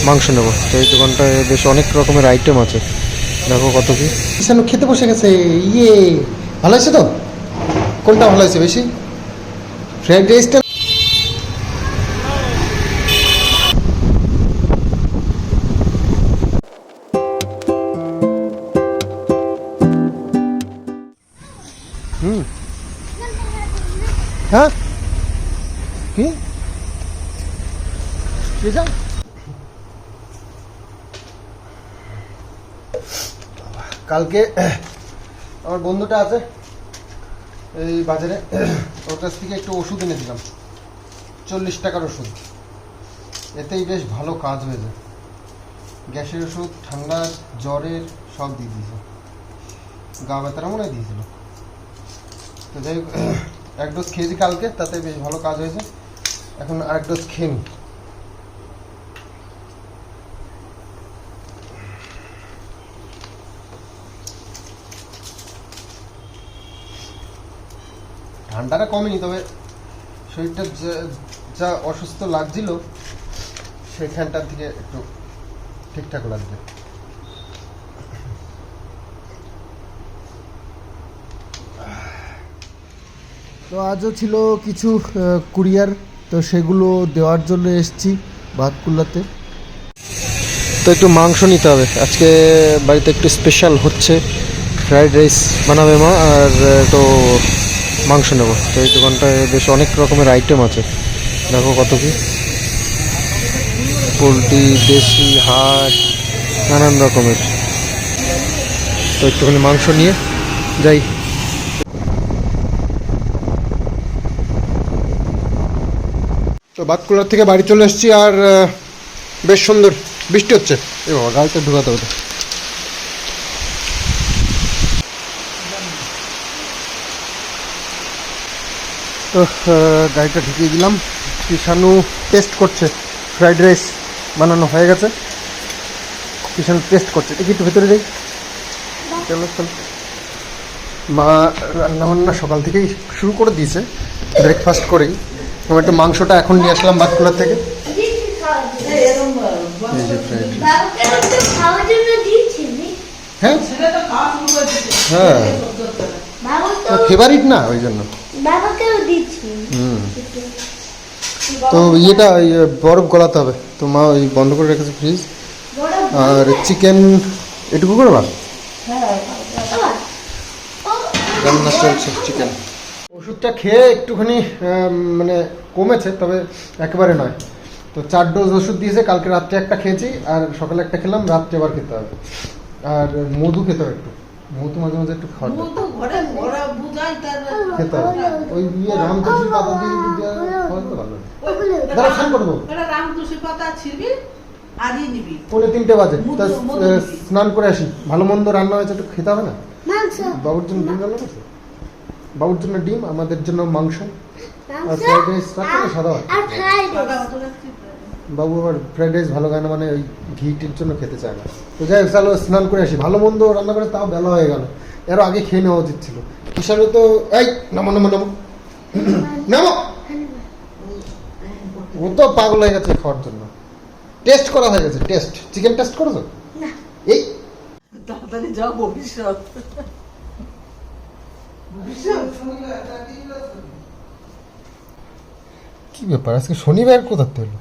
মাংস নেব। তো এই দোকানটায় বেশ অনেক রকমের আইটেম আছে, দেখো কত কি। কিষানু খেতে বসে গেছে। ইয়ে, ভালো হয়েছে তো? কোনটা ভালো হয়েছে বেশি, ফ্রাইড রাইসটা? হ্যাঁ কি যা, কালকে আমার বন্ধুটা আছে এই বাজারে, ওর কাছ থেকে একটু ওষুধ এনেছিলাম, 40 টাকার ওষুধ। এতেই বেশ ভালো কাজ হয়ে যায়, গ্যাসের ওষুধ, ঠান্ডার, জ্বরের সব দিয়ে দিয়েছে, গা ব্যথাটা মনে হয় দিয়েছিল। তো যাই হোক, এক ডোজ খেয়েছি কালকে, তাতে বেশ ভালো কাজ হয়েছে। এখন আরেক ডোজ খেয়ে নি। ঠান্ডাটা কমেনি, তবে শরীরটা যা অসুস্থ লাগছিল সেখানটার থেকে একটু ঠিকঠাক লাগবে। তো আজও ছিল কিছু কুরিয়ার, তো সেগুলো দেওয়ার জন্য এসেছি ভাতকুল্লাতে। তো একটু মাংস নিতে হবে আজকে, বাড়িতে একটু স্পেশাল হচ্ছে, ফ্রাইড রাইস বানাবে মা, আর তো মাংস নেব। তো এই দোকানটায় বেশ অনেক রকমের আইটেম আছে, দেখো কত কি, পোলট্রি, দেশি, হাঁস, নানান রকমের। তো একটুখানি মাংস নিয়ে যাই। তো বাতকুলার থেকে বাড়ি চলে এসেছি, আর বেশ সুন্দর বৃষ্টি হচ্ছে। এ বাবা, গাড়িটা ঢুকাতে হবে। তো গাড়িটা ঢুকিয়ে দিলাম। কিষানু টেস্ট করছে, ফ্রাইড রাইস বানানো হয়ে গেছে, কিষানু টেস্ট করছে। দেখি একটু ভেতরে যাই। চলো চলো, মা রান্নাবান্না সকাল থেকেই শুরু করে দিয়েছে, ব্রেকফাস্ট করেই। আমি একটু মাংসটা এখন নিয়ে আসলাম বাতকুলার থেকে। হ্যাঁ হ্যাঁ, ফেভারিট না, ওই জন্য। তো ইয়েটা বরফ গলাতে হবে, তো মা ওই বন্ধ করে রেখেছে ফ্রিজ। আর চিকেন এটুকু করবা, রান্না চলছে চিকেন। ওষুধটা খেয়ে একটুখানি মানে কমেছে, তবে একেবারে নয়। তো 4 ডোজ ওষুধ দিয়েছে, কালকে রাত্রে একটা খেয়েছি, আর সকালে একটা খেলাম, রাত্রে আবার খেতে হবে। আর মধু খেতে হবে, একটু মধু মাঝে মাঝে একটু খাওয়া খেতে হবে। ওই ইয়ে রামতুলসী পাতা দিয়ে খাওয়াতে ভালো। দাঁড়া, স্নান করবো, 3:45 বাজে, তা স্নান করে আসি। ভালো মন্দ রান্না হয়েছে, একটু খেতে হবে না? বাবুর জন্য ডিম রান্না করছে, বাবুর জন্য ডিম, আমাদের জন্য মাংস, আর ফ্রাইড রাইস রাখা না, সাদা ভাত। বাবু আবার ফ্রাইড রাইস ভালো খায় না, মানে ওই ঘিটির জন্য খেতে চায় না। তো যাই হোক, চলো স্নান করে আসি। ভালো মন্দ রান্না করে তাও বেলা হয়ে গেল, এরও আগে খেয়ে নেওয়া উচিত ছিল। কিষানু তো এই নামো নামো নামো নামো, ও তো পাগল হয়ে গেছে খাওয়ার জন্য। টেস্ট করা হয়ে গেছে, টেস্ট, চিকেন টেস্ট করেছো? এই তাড়াতাড়ি যাও, ভবিষ্যৎ কি ব্যাপার, আজকে শনিবার কোথাতে হলো?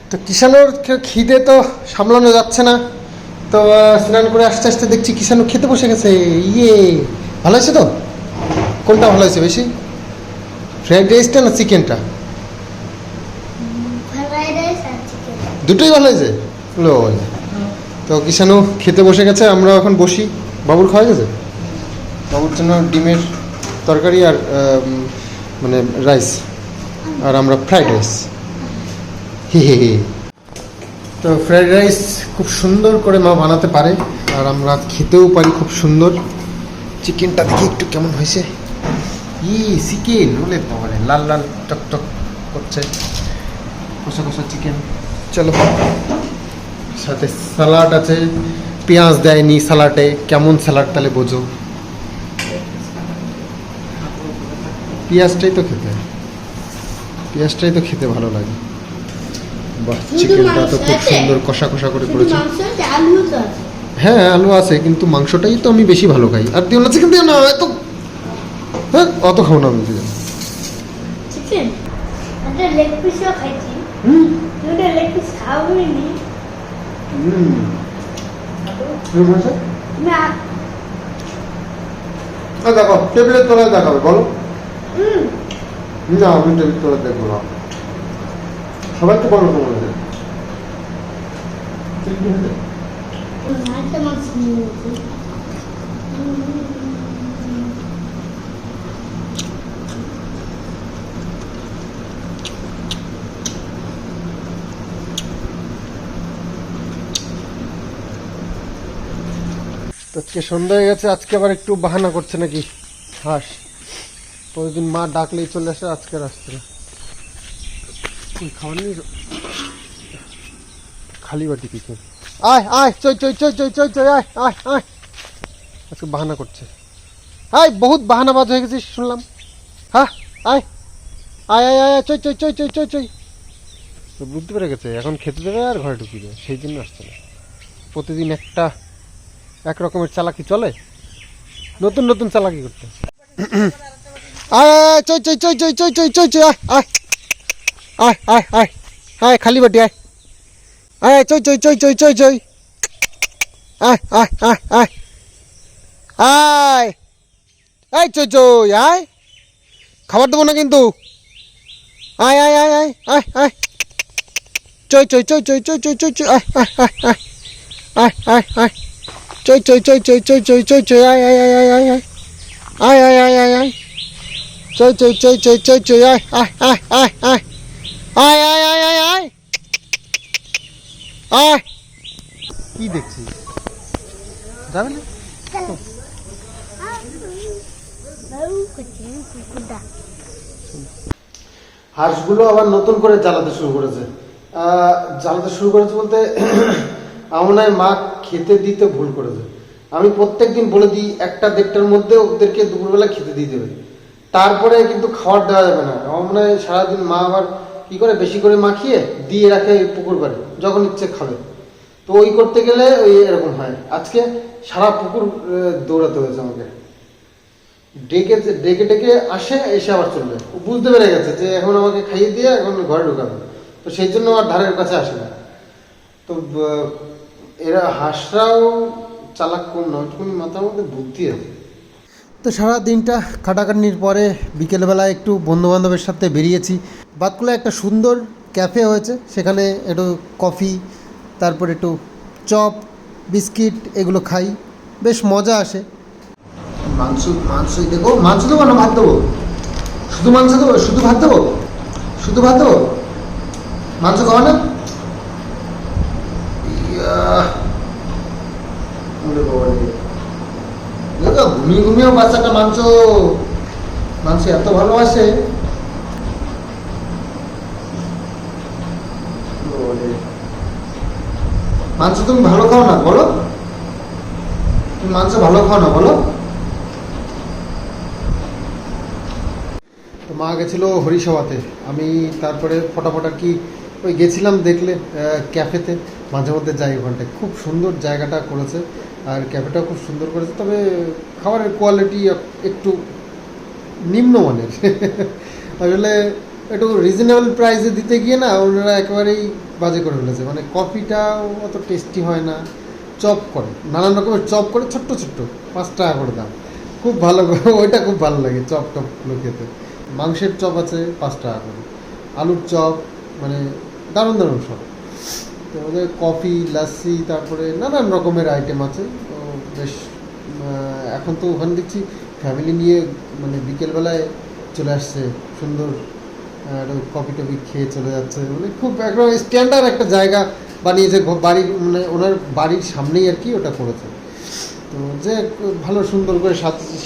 তো কিষানুর খিদে তো সামলানো যাচ্ছে না, তো স্নান করে আস্তে আস্তে দেখছি কিষানু খেতে বসে গেছে। ইয়ে, ভালো হয়েছে তো? কোনটা ভালো হয়েছে বেশি, ফ্রাইড রাইসটা না চিকেনটা? দুটোই ভালো হয়েছে। তো কিষানু খেতে বসে গেছে, আমরা এখন বসি। বাবুর খাওয়া গেছে, বাবুর জন্য ডিমের তরকারি আর মানে রাইস, আর আমরা ফ্রাইড রাইস। হি হি হি। তো ফ্রাইড রাইস খুব সুন্দর করে মা বানাতে পারে, আর আমরা খেতেও পারি খুব সুন্দর। চিকেনটা দেখি একটু কেমন হয়েছে। চিকেন বলে বাবারে, লাল লাল টকটক করছে, কষা কষা চিকেন। চলো, সাথে স্যালাড আছে, পেঁয়াজ দেয়নি স্যালাডে, কেমন স্যালাড তাহলে বোঝো। পেঁয়াজটাই তো খেতে ভালো লাগে। বাহ, শুধু চিকেনটা তো মাংস খুব আছে? সুন্দর কষা কষা করে শুধু করেছে। মাংস আছে, আলু তো আছে। হ্যাঁ, আলু আছে, কিন্তু মাংসটাই তো আমি বেশি ভালো খাই। আর দিও না চিকেন, দিও না এত, হ্যাঁ অত খাও না আমি চিকেন। চিকেন একটা লেগ পিসও খাইছি। হুম দুটো লেগ পিস খাওয়াই নি। হুম তুমি দেখো টেবিলের তলায় দেখাবে বলো। হুম না, আমি টেবিল তলায় দেখবো না, সবাই তো বলো তোমাদের। একটা মাছ নিয়ে নিয়েছি। আজকে সন্ধ্যা হয়ে গেছে, আজকে আবার একটু বাহানা করছে নাকি হাঁস। প্রতিদিন মা ডাকলেই চলে আসে, আজকে আর আসছে না। খাবার নেই, খালি বাটি কিছু। আয় আয়, চই চই চই চই চই চই, আয় আয় আয়। আজকে বাহানা করছে। আয়, বহুত বাহানাবাজ হয়ে গেছিস শুনলাম। হ্যাঁ, আয় আয় আয় আয়, চই চই চই চই চই চই। তো বুঝতে পেরে গেছে এখন খেতে দেবে আর ঘরে ঢুকিয়ে দেবে, সেই জন্য আসছে না। প্রতিদিন এক রকমের চালাকি চলে, নতুন নতুন চালাকি করতে। আয় আয়, চই চই চই চই চই চই চই চই, আয় আয় আয় আয় আয় আয়, খালি বাটি আয় আয়, চই চই চই চই চই চই, আয় আয় আয় আয় আয়, এই চই চই আয়, খাবার দেবো না কিন্তু। আয় আয় আয় আয় আয় আয়, চই চই চই চই চই চই চই চই, আয় আয় আয় আয় আয় আয় আয়, চই চই চই চই চই চই চই চই, আয় আয় আয় আয় আয় আয় আয় আয় আয় আয়, চই চই চই চই চই চই, আয় আয় আয় আয় আয় আয় আয় আয় আয় আয় আয়। কি দেখছিস? যাবে না? হাঁসগুলো আবার নতুন করে জ্বালাতে শুরু করেছে। বলতে আমার মনে হয় মা খেতে দিতে ভুল করেছে। আমি প্রত্যেকদিন বলে দিই 1টা-1.5টার মধ্যে ওদেরকে দুপুরবেলা খেতে দিয়ে দেবে, তারপরে কিন্তু খাবার দেওয়া যাবে না। আমার মনে হয় সারাদিন মা আবার কি করে বেশি করে মাখিয়ে দিয়ে রাখে পুকুর পাড়ে, যখন ইচ্ছে খাবে। তো ওই করতে গেলে ওই এরকম হয়। আজকে সারা পুকুর দৌড়াতে হয়েছে আমাকে, ডেকে ডেকে ডেকে আসে, এসে আবার চলবে। ও বুঝতে পেরে গেছে যে এখন আমাকে খাইয়ে দিয়ে এখন ঘরে ঢুকাবে, তো সেই জন্য আর ধারের কাছে আসে না। তো এরা হাঁসরাও চালাক কম না, ওইটুকুনি মাথার মধ্যে বুদ্ধি আছে। তো সারা দিনটা খাটাখাটনির পরে বিকেলবেলায় একটু বন্ধুবান্ধবের সাথে বেরিয়েছি। বাতকুলায় একটা সুন্দর ক্যাফে হয়েছে, সেখানে একটু কফি, তারপর একটু চপ, বিস্কিট এগুলো খাই, বেশ মজা আসে। মাংস দেবো, মাংস দেবো না ভাত দেবো? শুধু মাংস দেবো, শুধু ভাত দেবো? শুধু ভাত দেবো, মাংস খাওয়া না? ঘুমিয়ে ঘুমিয়েও বাচ্চাটা মাংস এত ভালোবাসে। মাংস তুমি ভালো খাও না বলো? তুমি মাংস ভালো খাও না বলো? তো মা গেছিলো হরিসভাতে, আমি তারপরে ফটাফট আর কি ওই গেছিলাম, দেখলে ক্যাফেতে মাঝে মধ্যে যাই, ওখানটায় খুব সুন্দর জায়গাটা করেছে আর ক্যাফেটাও খুব সুন্দর করেছে। তবে খাবারের কোয়ালিটি একটু নিম্নমানের। আসলে একটু রিজনেবল প্রাইসে দিতে গিয়ে না ওনারা একেবারেই বাজে করে ফেলেছে। মানে কফিটাও অত টেস্টি হয় না, চপ করে নানান রকমের চপ করে, ছোট্ট ছোট্ট 5 টাকা করে দাম, খুব ভালো। ওইটা খুব ভালো লাগে চপ টপগুলো খেতে। মাংসের চপ আছে 5 টাকা করে, আলুর চপ, মানে দারুণ দারুণ সব। তো ওদের কফি, লাসি, তারপরে নানান রকমের আইটেম আছে। তো বেশ এখন তো ওখানে দেখছি ফ্যামিলি নিয়ে মানে বিকেলবেলায় চলে আসছে, সুন্দর কফি টফি খেয়ে চলে যাচ্ছে। মানে খুব একদম স্ট্যান্ডার্ড একটা জায়গা বানিয়েছে বাড়ির, মানে ওনার বাড়ির সামনেই আর কি ওটা করেছে। তো যে ভালো সুন্দর করে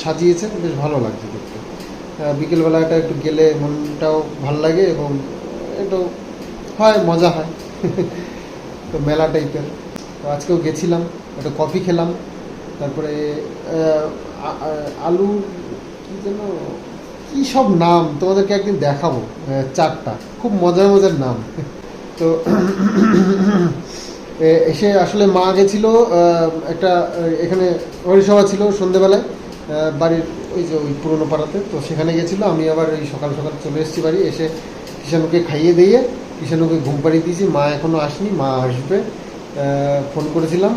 সাজিয়েছে, বেশ ভালো লাগছে দেখতে। বিকেলবেলাটা একটু গেলে মনটাও ভালো লাগে এবং একটু হয়, মজা হয়। তো মেলা টাইপের। তো আজকেও গেছিলাম, একটা কফি খেলাম, তারপরে আলু কি যেন কী সব নাম তোমাদেরকে একদিন দেখাবো, চারটা খুব মজার মজার নাম। তো এসে আসলে মা গেছিলো একটা এখানে হরিসভা ছিল সন্ধেবেলায় বাড়ির ওই যে ওই পুরোনো পাড়াতে, তো সেখানে গেছিলো। আমি আবার ওই সকাল সকাল চলে এসেছি বাড়ি, এসে কিষাণুকে খাইয়ে দিয়ে কিষাণুকে ঘুম পাড়িয়ে দিয়েছি। মা এখনও আসেনি, মা আসবে। ফোন করেছিলাম,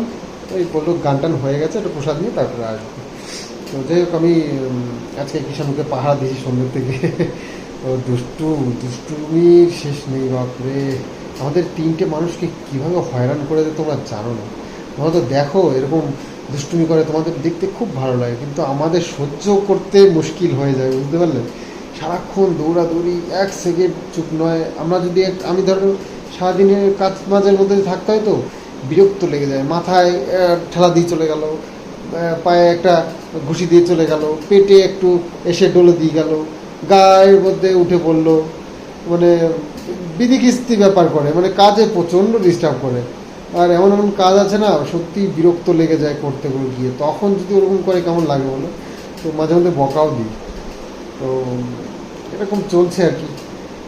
ওই বললো গান টান হয়ে গেছে, একটা প্রসাদ নিয়ে তারপরে আসবে। তো যাই হোক আমি আজকে কিষাণুকে পাহারা দিয়েছি সন্ধ্যের থেকে। ও দুষ্টুমির শেষ নেই বাপরে। আমাদের তিনটে মানুষকে কীভাবে হয়রান করে দেয় তোমরা জানো না। তোমরা তো দেখো এরকম দুষ্টুমি করে, তোমাদের দেখতে খুব ভালো লাগে, কিন্তু আমাদের সহ্য করতে মুশকিল হয়ে যায়, বুঝতে পারলে? সারাক্ষণ দৌড়াদৌড়ি, এক সেকেন্ড চুপ নয়। আমরা যদি আমি ধরো সারাদিনের কাজ মাঝের মধ্যে থাকতে হয়, তো বিরক্ত লেগে যায়। মাথায় ঠেলা দিয়ে চলে গেল, পায়ে একটা ঘুষি দিয়ে চলে গেল, পেটে একটু এসে ডলে দিয়ে গেল, গায়ের মধ্যে উঠে পড়লো, মানে বিধিকিস্তি ব্যাপার করে, মানে কাজে প্রচণ্ড ডিস্টার্ব করে। আর এমন এমন কাজ আছে না, সত্যি বিরক্ত লেগে যায় করতে গিয়ে। তখন যদি ওরকম করে কেমন লাগে বলো? তো মাঝে মধ্যে বকাও দিই। তো এরকম চলছে আর কি।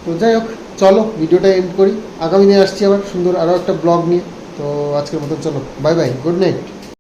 তো যাই হোক, চলো ভিডিওটা এন্ড করি। আগামী দিনে আসছি আবার সুন্দর আরও একটা ব্লগ নিয়ে। তো আজকের মতন চলো, বাই বাই, গুড নাইট।